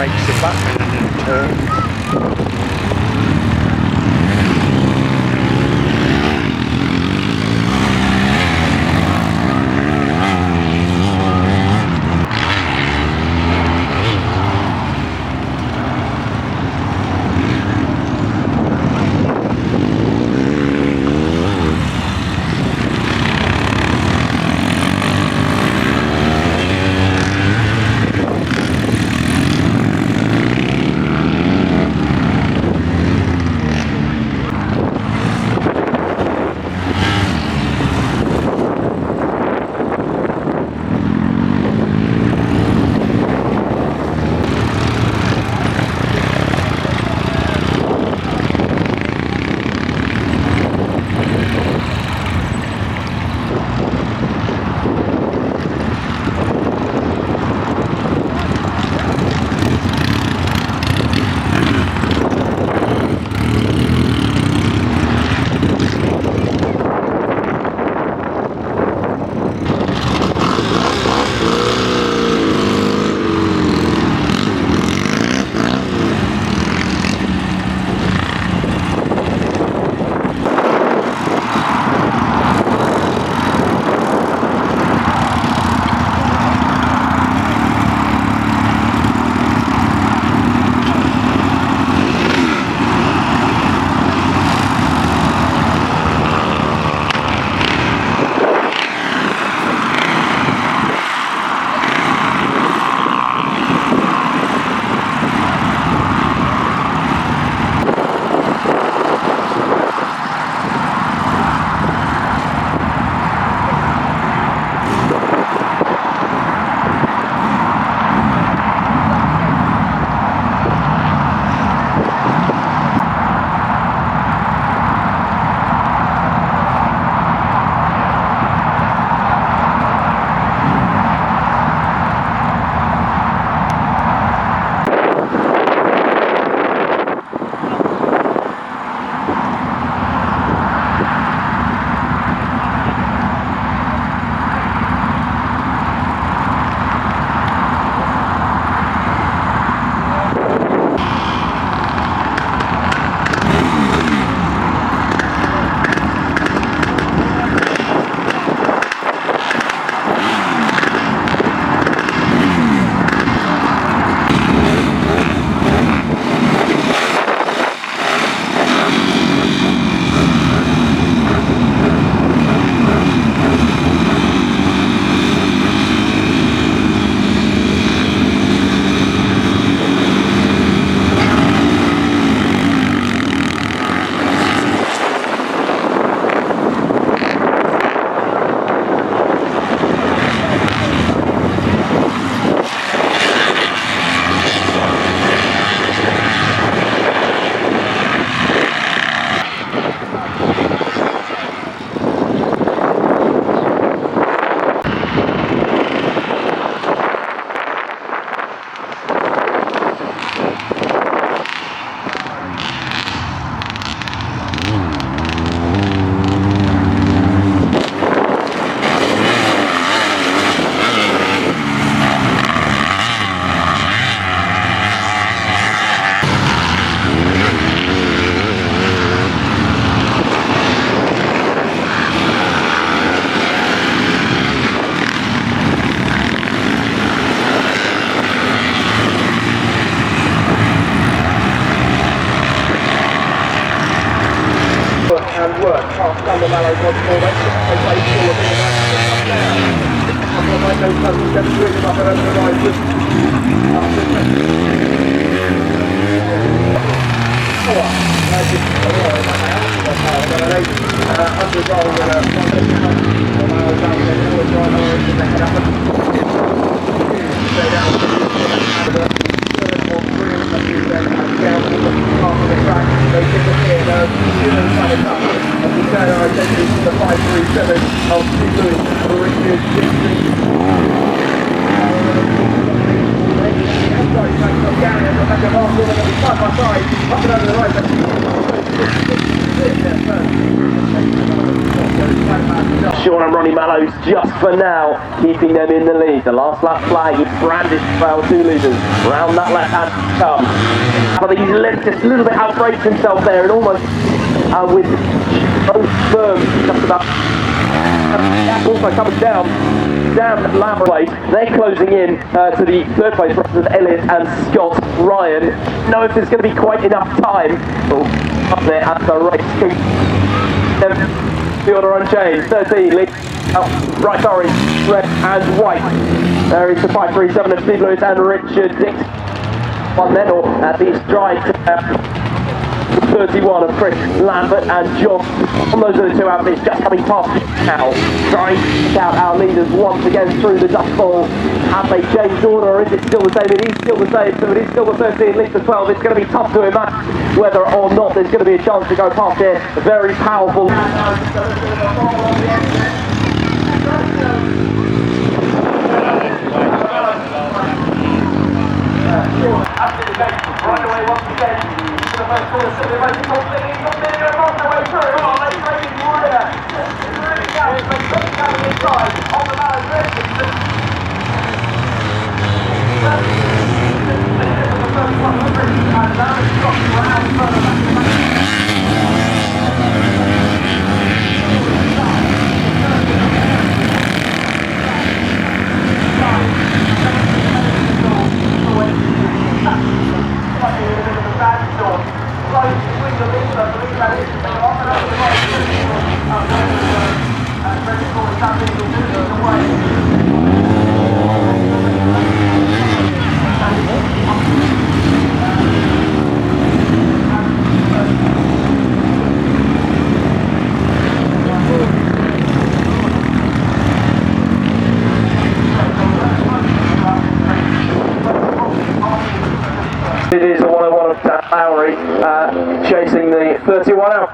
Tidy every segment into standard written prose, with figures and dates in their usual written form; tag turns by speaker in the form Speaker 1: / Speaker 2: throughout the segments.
Speaker 1: takes the button and turns.
Speaker 2: and work past Thunder Mallows once more. They play forward in the back and come down. I'm going to make those cousins get through them up and over the line with the 537 of Steve Lewis, who is side by side, up and over the right, but
Speaker 3: Sean and Ronnie Mallows just for now keeping them in the lead. The last lap flag is brandished by our two leaders. Round that left-hand come. But he's just a little bit outraged himself there and almost with both firm just about also coming down the lap place. They're closing in to the third place rather than Elliot and Scott Ryan. Know if there's going to be quite enough time up there at the race. The order unchanged. 13 lead out bright orange, red and white. There is the 537 of Steve Lewis and Richard Dix. One medal at the stride. 31 of Chris Lambert and John. And those are the two outfits just coming past now. Trying to pick out our leaders once again through the dust bowl. Have they changed order or is it still the same? It is still the same, so it is still the 13 leads to 12. It's going to be tough to imagine whether or not there's going to be a chance to go past here. Very powerful. Right away once again. It is a 101 of Lowry chasing the 31 out.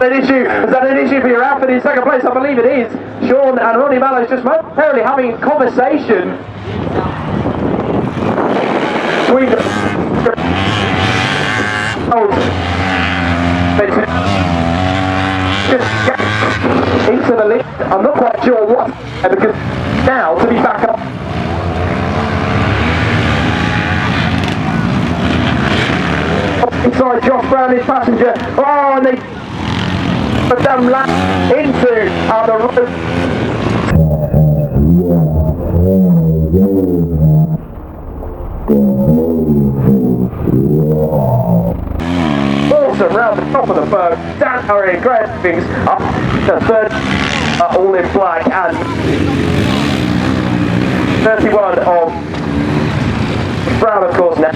Speaker 3: Is that an issue for your outfit in second place? I believe it is. Sean and Ronnie Mallows just momentarily having conversation between just into the lead. I'm not quite sure what, because now to be back up. Inside Josh Brown, his passenger. Oh, and they put them into the road. Awesome round the top of the berg. Dan Curry and Graham things up to third, all in black, and 31 of Brown, of course, now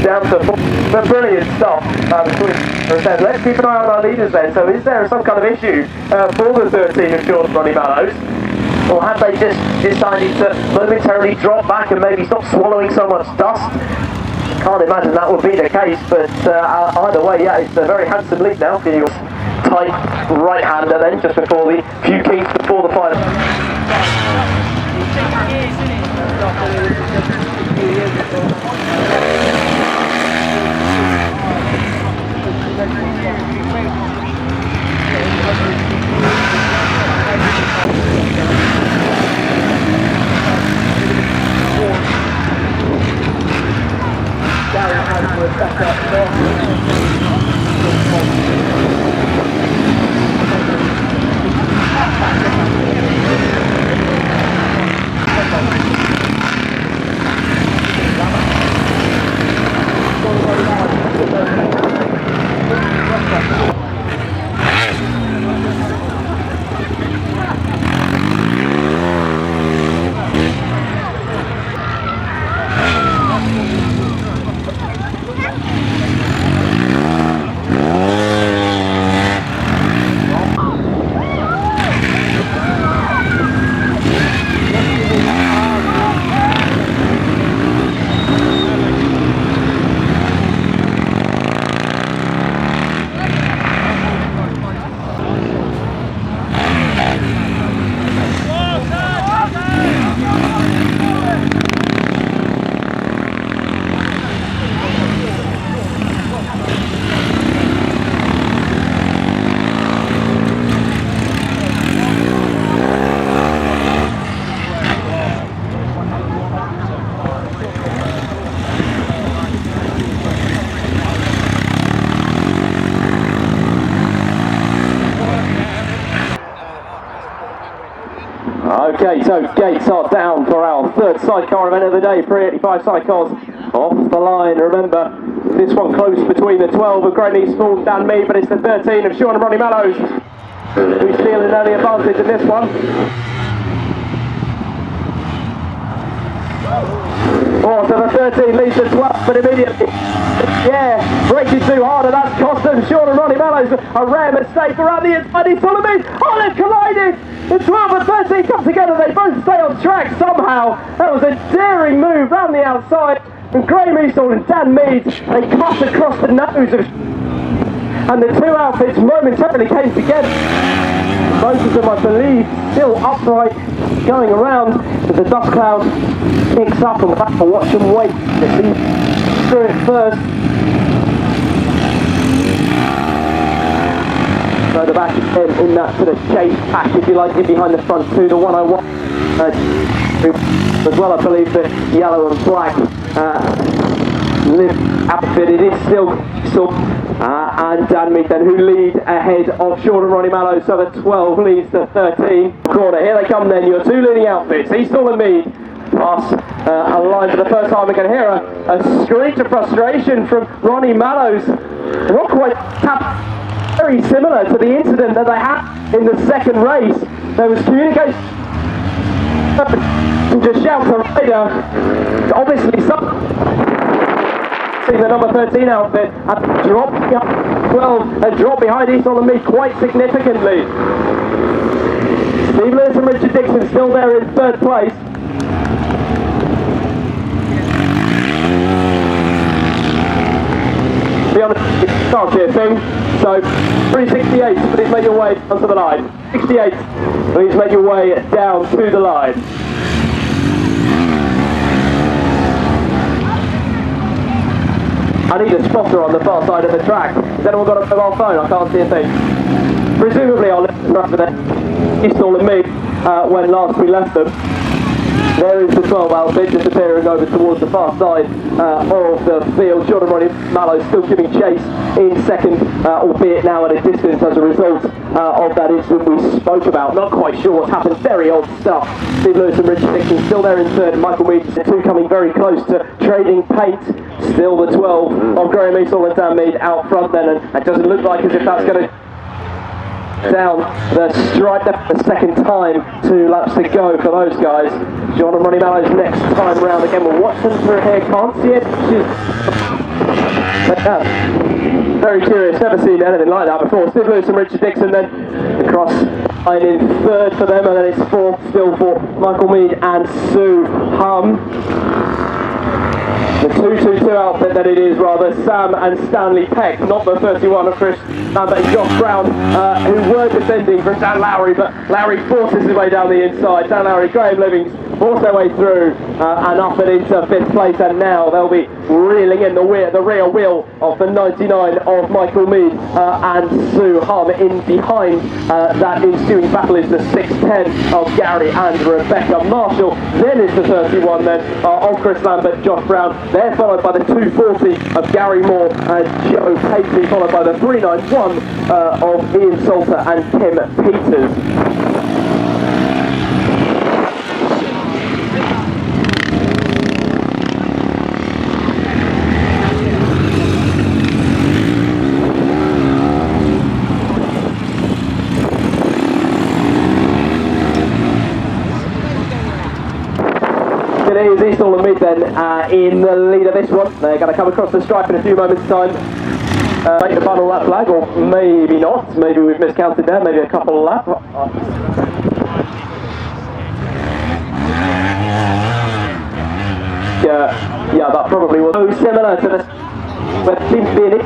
Speaker 3: down to 4. But brilliant stuff. Let's keep an eye on our leaders then. So is there some kind of issue for the 13 of Sean Ronnie Mallows? Or have they just decided to momentarily drop back and maybe stop swallowing so much dust? Can't imagine that would be the case, but either way, yeah, it's a very handsome lead now for your tight right-hander then, just before the few kings before the final. Okay, so gates are down for our third sidecar event of the day. 385 sidecars off the line. Remember, this one close between the 12 of Graham Eastfall and Dan Mead, but it's the 13 of Sean and Ronnie Mallows who's feeling early advantage in this one. Oh, so the 13 leads the 12, but immediately, braking too hard, and that's cost them. Sean and Ronnie Mallows, a rare mistake around the inside. He's following me. Oh, they've collided. The 12 and 13 come together. They both stay on track somehow. That was a daring move round the outside. And Graham Eastall and Dan Mead, they cut across the nose of, and the two outfits momentarily came together. Both of them, I believe, still upright, going around as the dust cloud kicks up, and we'll have to watch them wait to see through it first. Further back in that sort of chase pack, if you like, in behind the front two, the 101 as well. I believe the yellow and black outfit. It is still and Dan Mead then, who lead ahead of Sean and Ronnie Mallows. So the 12 leads the 13 corner. Here they come then, your two leading outfits, Eastall and Mead. Pass a line for the first time. We're going to hear a screech of frustration from Ronnie Mallows. Not quite very similar to the incident that they had in the second race. There was communication and just shout to rider. Obviously see the number 13 outfit and drop 12 and drop behind Eastall and Mead quite significantly. Steve Lewis and Richard Dixon still there in third place. Be honest, it's a starchier thing. So 368, please make your way onto the line. 68, please make your way down to the line. I need a spotter on the far side of the track. Has anyone got a mobile phone? I can't see a thing. Presumably I'll listen back to the Eastall and Mead when last we left them. There is the 12 outfit disappearing over towards the far side of the field. Sean and Ronnie Mallows still giving chase in second, albeit now at a distance as a result of that incident we spoke about. Not quite sure what's happened. Very odd stuff. Steve Lewis and Richard Dixon still there in third. Michael Mead, the two coming very close to trading paint. Still the 12 of Graham Eastall and Dan Mead out front then, and it doesn't look like as if that's going to down the stripe the second time. 2 laps to go for those guys. Sean and Ronnie Mallows next time round again. We'll watch them through here. Can't see it. Very curious. Never seen anything like that before. Steve Lewis and Richard Dixon then across line in third for them, and then it's fourth still for Michael Mead and Sue Hum. The 222 outfit that it is, rather, Sam and Stanley Peck, not the 31 of Chris Lambert and Josh Brown, who were defending from Dan Lowry, but Lowry forces his way down the inside. Dan Lowry, Graham Livings force their way through and up and into fifth place, and now they'll be reeling in the rear wheel of the 99 of Michael Mead and Sue Hum. In behind that ensuing battle is the 610 of Gary and Rebecca Marshall. Then is the 31 then of Chris Lambert, Josh Brown. They're followed by the 240 of Gary Moore and Joe Paisley, followed by the 391 of Ian Salter and Tim Peters. It is Eastall and Mead then in the lead of this one. They're going to come across the stripe in a few moments' time. Make the final lap flag, or maybe not. Maybe we've miscounted there. Maybe a couple of laps. Yeah, that probably was so similar to the but seems to be an in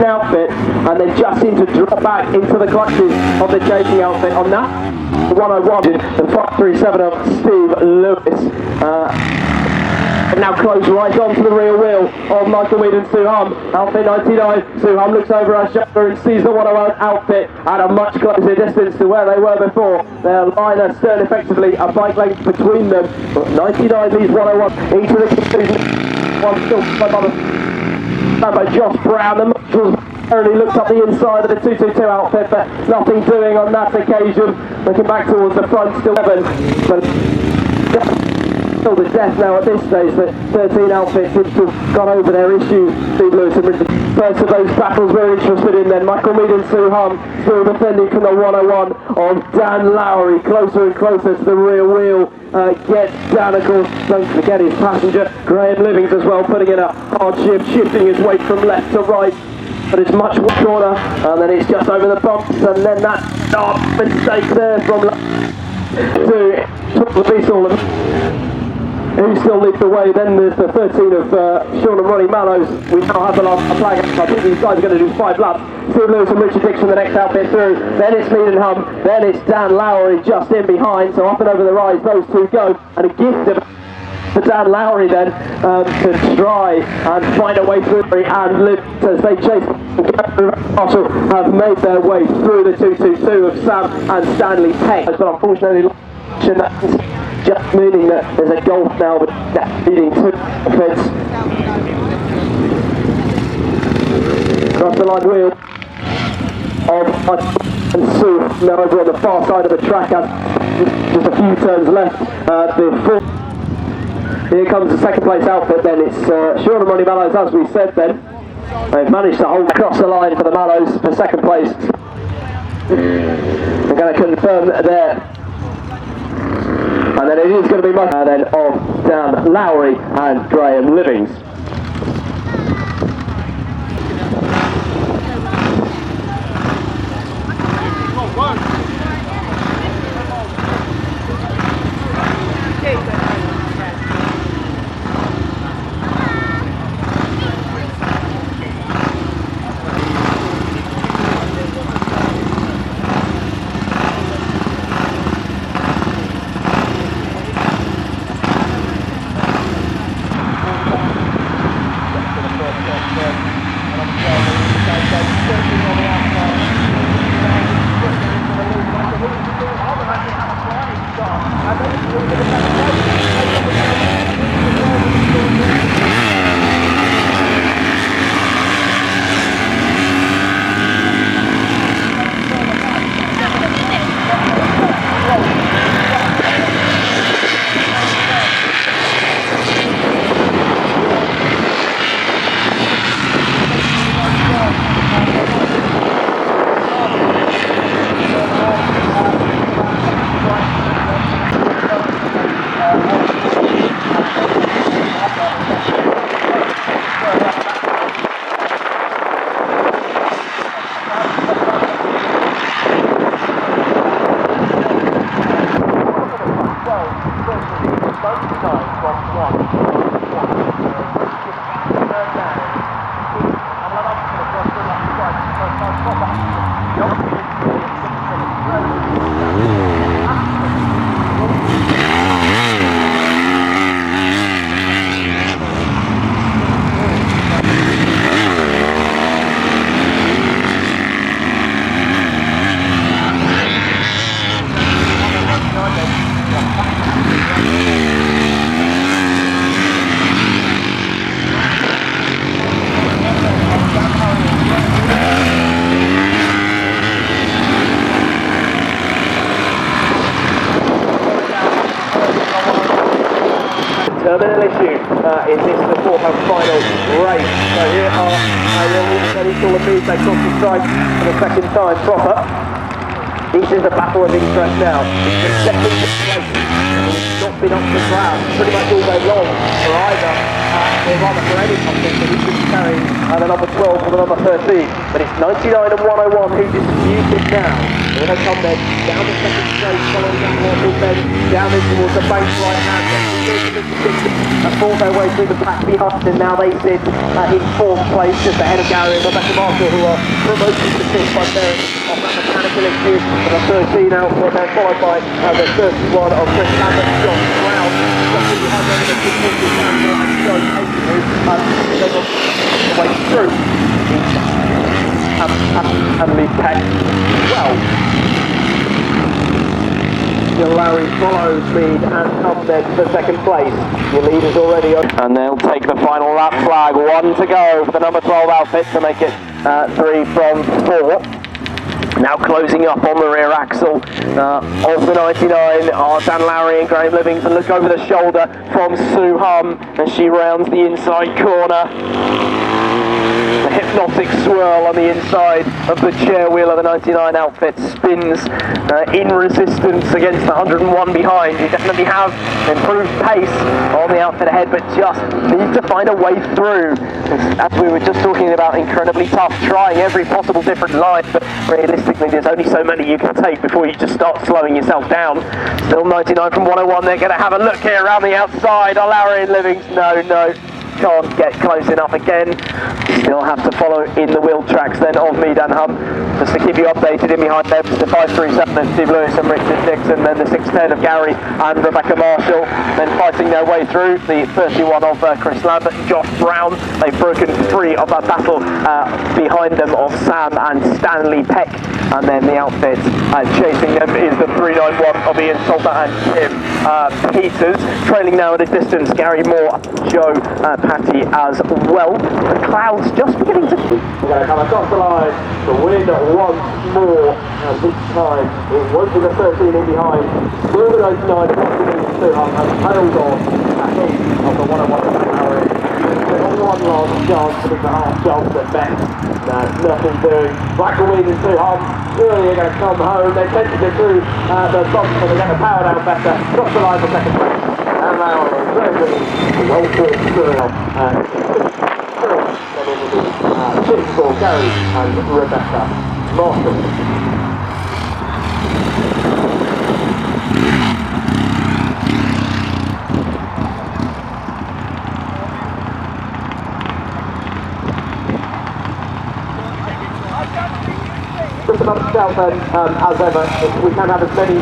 Speaker 3: outfit, and then just seem to drop back into the clutches of the chasing outfit on that 101, the 537 of Steve Lewis. And now close right onto the rear wheel of Michael Mead and Sue Hum. Outfit 99, Sue Hum looks over her shoulder and sees the 101 outfit at a much closer distance to where they were before. Their line astern effectively a bike length between them. But 99 leads 101, each with a conclusion. One still by Josh Brown, the Marshals He looked up the inside of the 222 outfit, but nothing doing on that occasion. Looking back towards the front, still 7. But still the death now at this stage, but 13 outfits seems to have gone over their issues. Steve Lewis and Richard. First of those battles we're interested in then. Michael Mead and Sue Hum still defending from the 101 of Dan Lowry. Closer and closer to the rear wheel. Gets down, of course. Don't forget his passenger, Graham Livings, as well, putting in a hard shift, shifting his weight from left to right. But it's much shorter, and then it's just over the bumps, and then that mistake there from to beast all of them. Who still leads the way. Then there's the 13 of Sean and Ronnie Mallows. We now have the last flag. I think these guys are going to do 5 laps. Steve Lewis and Richard Dixon the next outfit through. Then it's Mead and Hum. Then it's Dan Lowry just in behind. So up and over the rise those two go. And a gift for Dan Lowry then to try and find a way through and live as they chase. Marshall have made their way through the 222 of Sam and Stanley Peck. But unfortunately, just meaning that there's a gulf now, but that's leading to offence. Across the line wheel of and Sue now over on the far side of the track, just a few turns left before. Here comes the second place outfit then. It's Sean and Ronnie Mallows, as we said then. They've managed to hold across the line for the Mallows for second place. They're going to confirm there. And then it is going to be much then of Dan Lowry and Graham Livings. Terminal issue in this the fourth and final race. So here are ready to repeat they cross the strike for the second time proper. This is a battle of interest now. It's the second place. It's not been up to the ground pretty much all day long for either, or rather for any company, but he should carry the number 12 for the number 13. But it's 99 and 101 who disputed now. Here they come then, down the second straight, following that horse's then, down in towards the base right hand. Have fought their way through the pack behind, and now they sit in fourth place, just ahead of Gary and Rebecca Marshall, who are promoted to fifth by bearing off that mechanical issue for the 13 outfit, then followed by the 31 of Chris Lambert, John Brown, just behind them in the 240 Campbell and Joe Payton, who they got the way through. And Lee Peck well. Lowry follows Mead and Hum then for second place. Your leaders already on. And they'll take the final lap flag. 1 to go for the number 12 outfit to make it 3 from 4. Now closing up on the rear axle of the 99 are Dan Lowry and Graham Livingston. Look over the shoulder from Sue Hum as she rounds the inside corner. The hypnotic swirl on the inside of the chair wheel of the 99 outfit spins in resistance against the 101 behind. You definitely have improved pace on the outfit ahead, but just need to find a way through. As we were just talking about, incredibly tough, trying every possible different line, but realistically there's only so many you can take before you just start slowing yourself down. Still 99 from 101, they're going to have a look here around the outside. Lowry and Livingston, no. Can't get close enough again. Still have to follow in the wheel tracks then of Mead and Hum. Just to keep you updated, in behind them is the 537 of Steve Lewis and Richard Dixon, then the 610 of Gary and Rebecca Marshall, then fighting their way through the 31 of Chris Lambert and Josh Brown. They've broken free of that battle behind them of Sam and Stanley Peck, and then the outfit chasing them is the 391 of Ian Salter and Tim Peters. Trailing now at a distance, Gary Moore, Joe Patty as well. The clouds just beginning to... We're going to come across the line to win once more, and this time it won't be the 13 in behind. Still the 99 has tailed on ahead of the 101 of Harry. There's one last chance, but it's a half chance at best. There's nothing doing. Blackwing and Suham surely are going to come home. They tend to get through the bumps, but they're going to power down better. Cross the line for second place. And now well through for Gary and Rebecca Marshall. Just about to shout then, as ever, if we can have as many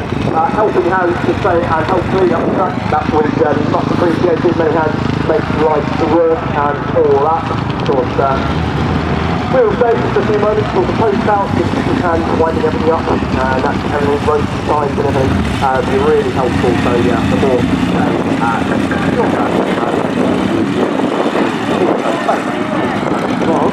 Speaker 3: helping hands to say and help clean up the track, that would be much appreciated. Many hands make life to work and all that. Of course, we'll stay just a few moments for the post out, just if we can, winding everything up, and that's everything, ropes and signs and everything, would be really helpful. So yeah, the more